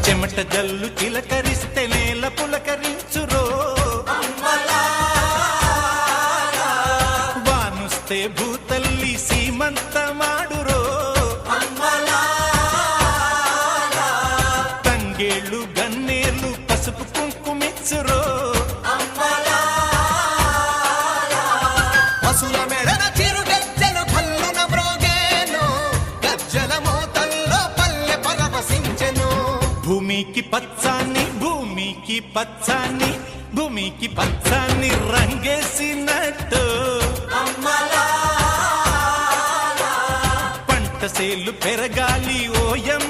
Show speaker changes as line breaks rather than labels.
చెమట జల్లు చిలకరిస్తే నేల పులకరించురో, వానుస్తే భూతల్లి సీమంతమాడురో, తంగేళ్ళు గన్నేళ్ళు పసుపు కుంకుమిచ్చురో.
పశుల మెడన చిరు గజ్జలు కల్లున మ్రోగేను, గజ్జల మోతల్లో పల్లె పరవశించెను.
భూమికి పచ్చాన్ని భూమికి పచ్చాన్ని భూమికి పచ్చాన్ని రంగేసినట్టు పంట సేలు పెరగాలి ఓయం